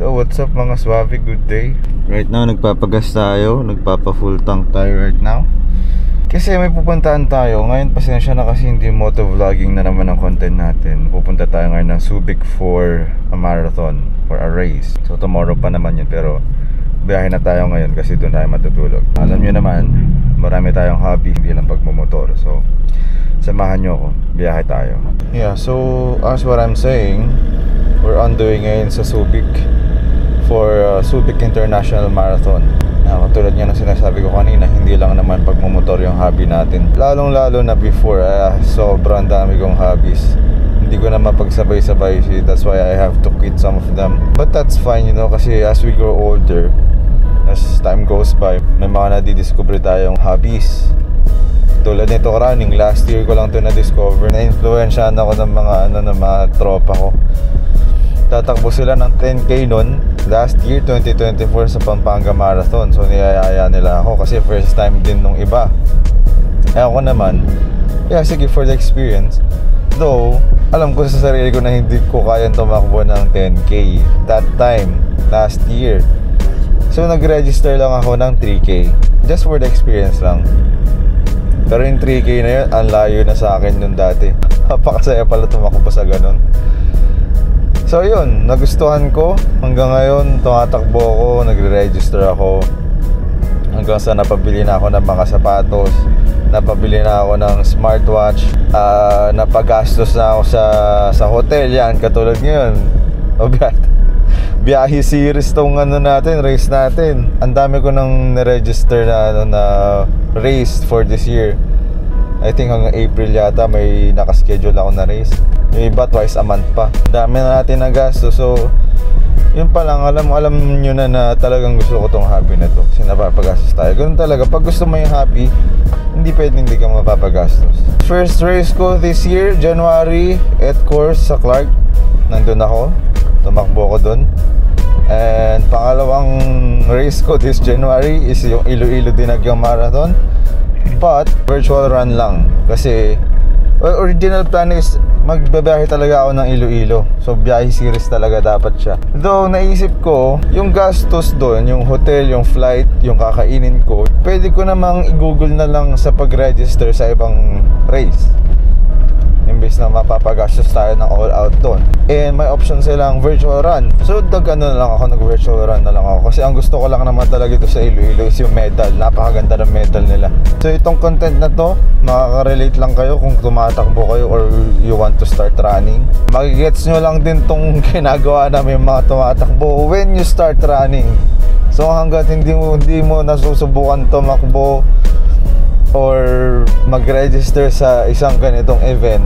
Yo, what's up mga Suave? Good day. Right now, nagpapagas tayo. Nagpapa full tank tayo right now. Kasi may pupuntahan tayo. Ngayon, pasensya na kasi hindi motovlogging na naman ang content natin. Pupunta tayo ngayon ng Subic for a marathon, for a race. So tomorrow pa naman yun, pero biyahe na tayo ngayon kasi doon tayo matutulog. Alam nyo naman, marami tayong hobby, hindi lang pagmumotor. So samahan nyo ako, biyahe tayo. Yeah, so as what I'm saying, we're on the way ngayon sa Subic for Subic International Marathon. Katulad nga ng sinasabi ko kanina, hindi lang naman pagmumotor yung hobby natin. Lalong-lalo na before, sobrang dami kong hobbies. Hindi ko na mapagsabay-sabay. That's why I have to quit some of them. But that's fine, you know, kasi as we grow older, as time goes by, may mga nadidiscover tayong hobbies. Tulad nito running, last year ko lang ito na-discover. Na-influensyahan ako ng mga tropa ko. Tatakbo sila ng 10K nun last year, 2024, sa Pampanga Marathon. So niyayaya nila ako kasi first time din nung iba. Ako naman, yeah, sige, for the experience. Though, alam ko sa sarili ko na hindi ko kayang tumakbo ng 10K that time, last year. So nag-register lang ako ng 3K, just for the experience lang. Pero yung 3K na yun, ang layo na sa akin nung dati. Napakasaya pala tumakbo sa ganun. So yun, nagustuhan ko. Hanggang ngayon, tumatakbo ako, nagre-register ako. Hanggang sa napabili na ako ng mga sapatos, napabili na ako ng smartwatch, napagastos na ako sa hotel. Yan, katulad ngayon, biyahe series tong race natin. Ang dami ko nang na-register na race for this year. I think hanggang April yata may nakaschedule ako na race. Yung iba twice a month pa. Dami na natin na gasto. So yun pa lang, alam nyo na talagang gusto ko tong hobby na to. Kasi napapagastos tayo. Ganun talaga, pag gusto mo yung hobby, hindi pwede hindi ka mapapagastos. First race ko this year, January, at course sa Clark. Nandun ako, tumakbo ko dun. And pangalawang race ko this January is yung Iloilo Dinagyang Marathon, but virtual run lang. Kasi original plan is magbabiyahe talaga ako ng Iloilo. So biyahe series talaga dapat siya. Though naisip ko, yung gastos doon, yung hotel, yung flight, yung kakainin ko, pwede ko namang i-google na lang sa pag-register sa ibang race, imbes na mapapagastos tayo ng all out doon. And may option silang virtual run. So nag-virtual run na lang ako. Kasi ang gusto ko lang naman talaga ito sa Iloilo is yung medal. Napakaganda ng medal nila. So itong content na to, makaka-relate lang kayo kung tumatakbo kayo or you want to start running. Magigets nyo lang din tong ginagawa namin mga tumatakbo when you start running. So hanggat hindi mo nasusubukan tumakbo or mag-register sa isang ganitong event,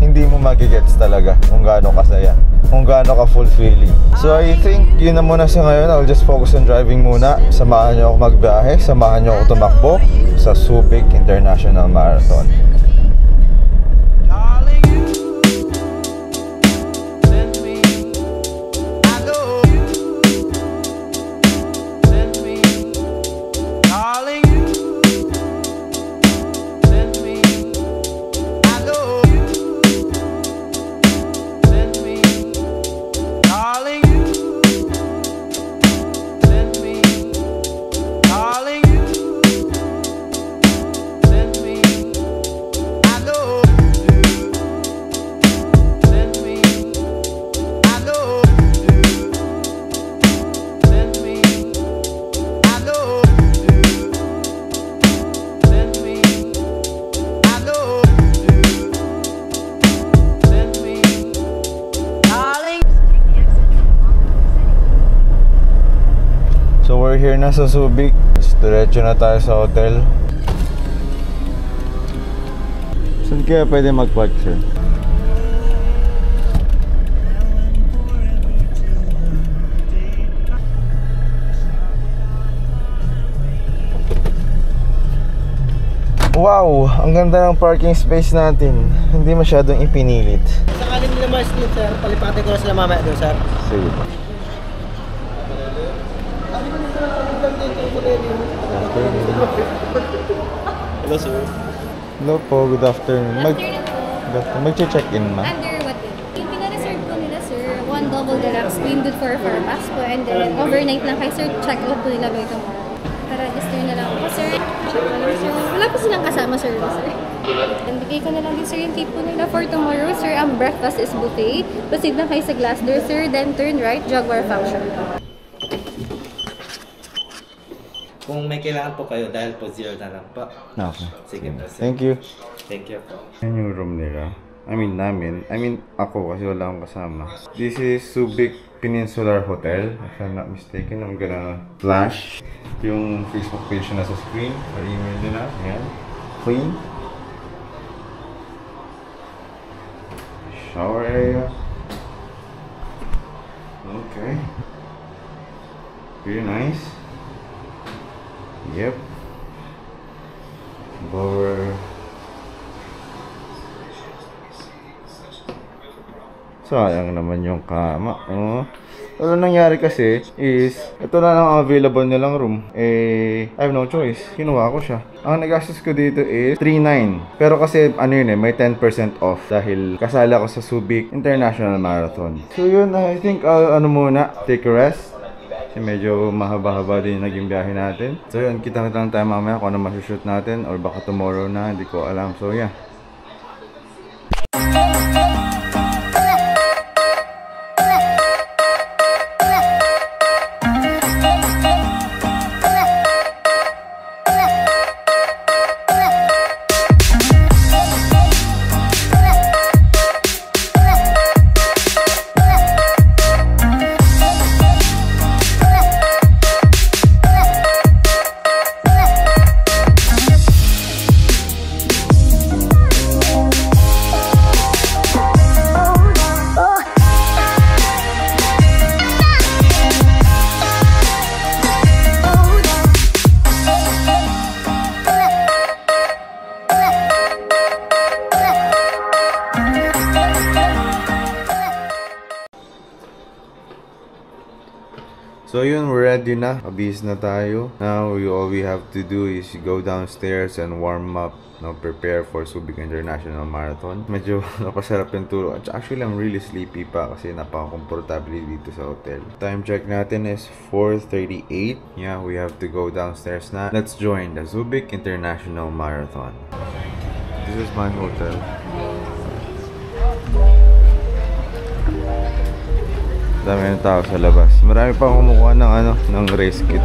hindi mo magigets talaga kung gaano kasaya, kung gaano ka-fulfilling. So I think yun na muna sa ngayon. I'll just focus on driving muna. Samahan nyo ako magbiyahe, samahan nyo ako tumakbo sa Subic International Marathon. We're here na sa Subic. Diretso na tayo sa hotel. Saan kaya pwede mag-park, sir? Wow! Ang ganda ng parking space natin. Hindi masyadong ipinilit. Sakaling nila mas din, sir. Palipatin ko na sila mamaya doon, sir. Sige. Hello, sir. Hello po, good afternoon. Good afternoon po. Mag-check-in ma. Under what? Yung pinareserve ko nila, sir, 1 double deluxe screen good for pass po. And then, overnight lang kayo, sir. Check out po nila by tomorrow. Register na lang po, sir. Wala po silang kasama, sir. And bigay ko na lang din, sir, yung tip po nila for tomorrow, sir. Ang breakfast is buffet. Proceed na kayo sa glass door, sir. Then turn right, Jaguar function. Kung may kailangan po kayo, dahil po 0 na lang po. Okay. Sige po, sir. Thank you. Thank you po. Yan yung room nila. Namin. Ako kasi wala akong kasama. This is Subic Peninsular Hotel. If I'm not mistaken, I'm gonna flash yung Facebook page na sa screen or email nila. Ayan. Clean. Shower area. Okay. Very nice. Yep. Blower. Sayang naman yung kama. Ano nangyari kasi is, ito na lang ang available nilang room. I have no choice. Kinuha ko siya. Ang nagastos ko dito is 3,900. Pero kasi, may 10% off dahil kasala ko sa Subic International Marathon. So yun, I think I'll, take a rest. Kasi medyo mahaba-haba din yung naging biyahe natin. So yun, kita-kita lang tayo mamaya kung ano masushoot natin or baka tomorrow na, hindi ko alam. So yeah. So yun, we're ready na. Abis na tayo. Now, all we have to do is go downstairs and warm up. Prepare for Subic International Marathon. Medyo napasarap yung tulog. Actually, I'm really sleepy pa kasi napaka-komportable dito sa hotel. Time check natin is 4:38. Yeah, we have to go downstairs na. Let's join the Subic International Marathon. This is my hotel. Dami ng tao sa labas. Marami pa kumukuha ng race kit.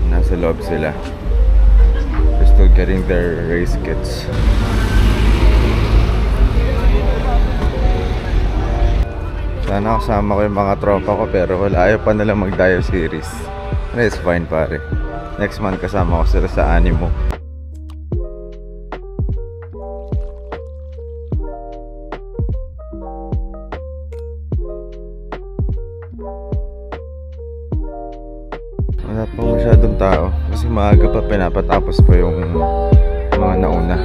Nasa loob sila. They're still getting their race kits. Sana kasama ko yung mga tropa ko pero wala, ayaw pa nila mag-dive series. It's fine pare. Next month kasama ko sila sa Animo. Wala pa masyadong tao kasi maaga pa, pinapatapos pa yung mga nauna.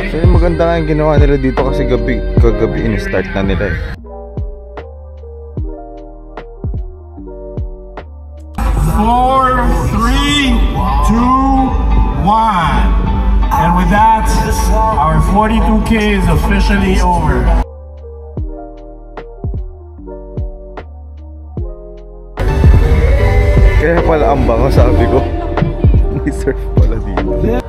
So yung maganda nga yung ginawa nila dito kasi kagabi in-start na nila eh. Four, 3, 2, 1. And with that, our 42K is officially over. Kaya pala ang bango, sabi ko. May surf pala dito.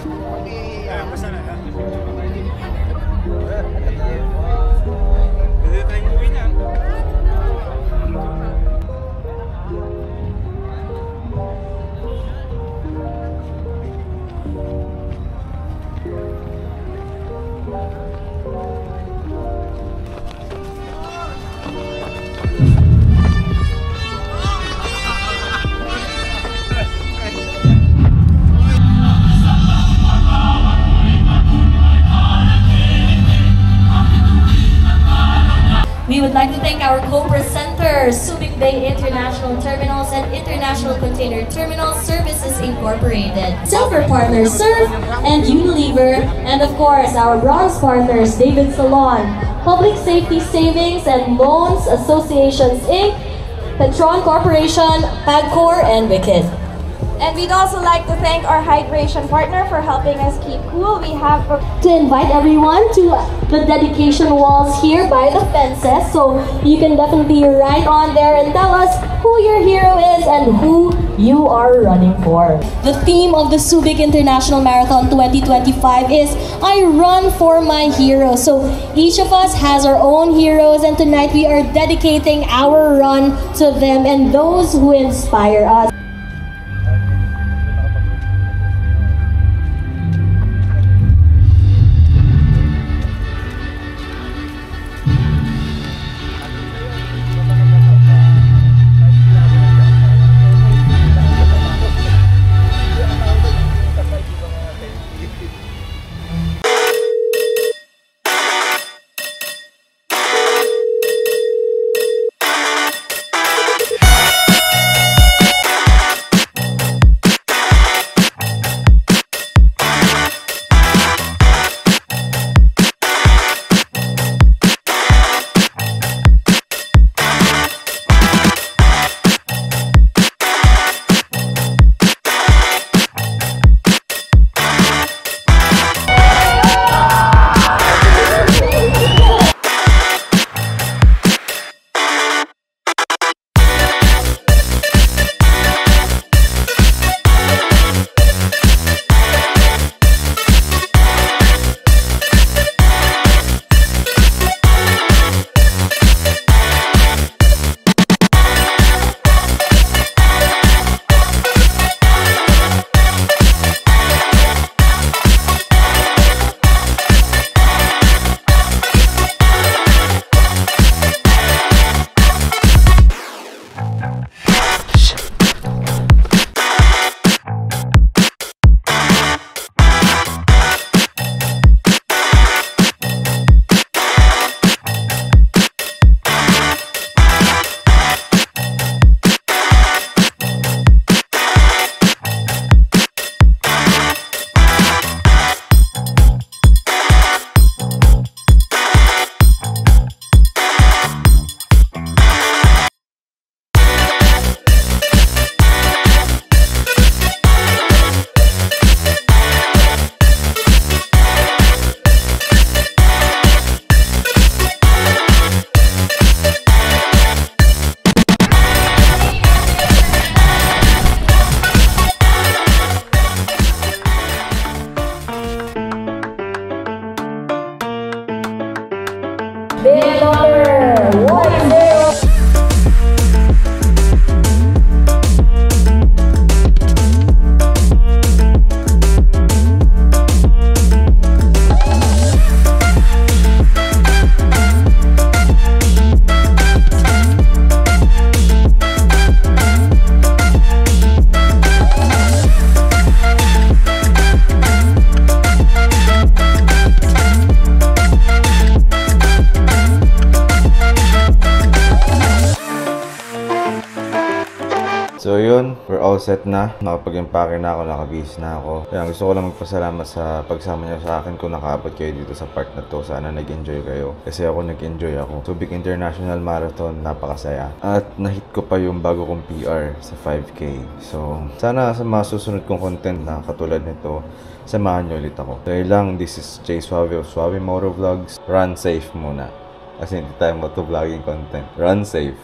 We would like to thank our co-presenters, Subic Bay International Terminals and International Container Terminal Services Incorporated, silver partners Surf and Unilever, and of course our bronze partners David Salon, Public Safety Savings and Loans Associations Inc., Petron Corporation, PAGCOR, and Wicked. And we'd also like to thank our hydration partner for helping us keep cool. We have to invite everyone to the dedication walls here by the fences. So you can definitely write on there and tell us who your hero is and who you are running for. The theme of the Subic International Marathon 2025 is I Run for My Hero. So each of us has our own heroes, and tonight we are dedicating our run to them and those who inspire us. Big number 1-0. So yun, we're all set na. Nakapag-impake na ako, nakabihis na ako. Kaya gusto ko lang magpasalamat sa pagsama niyo sa akin kung nakaabot kayo dito sa part na to. Sana nag-enjoy kayo. Kasi ako nag-enjoy ako. Subic International Marathon, napakasaya. At nahit ko pa yung bago kong PR sa 5K. So, sana sa mga susunod kong content na katulad nito, samahan niyo ulit ako. So yun lang, this is Jay Suave of Suave Motovlogs. Run safe muna. Kasi hindi tayo motovlogging content. Run safe.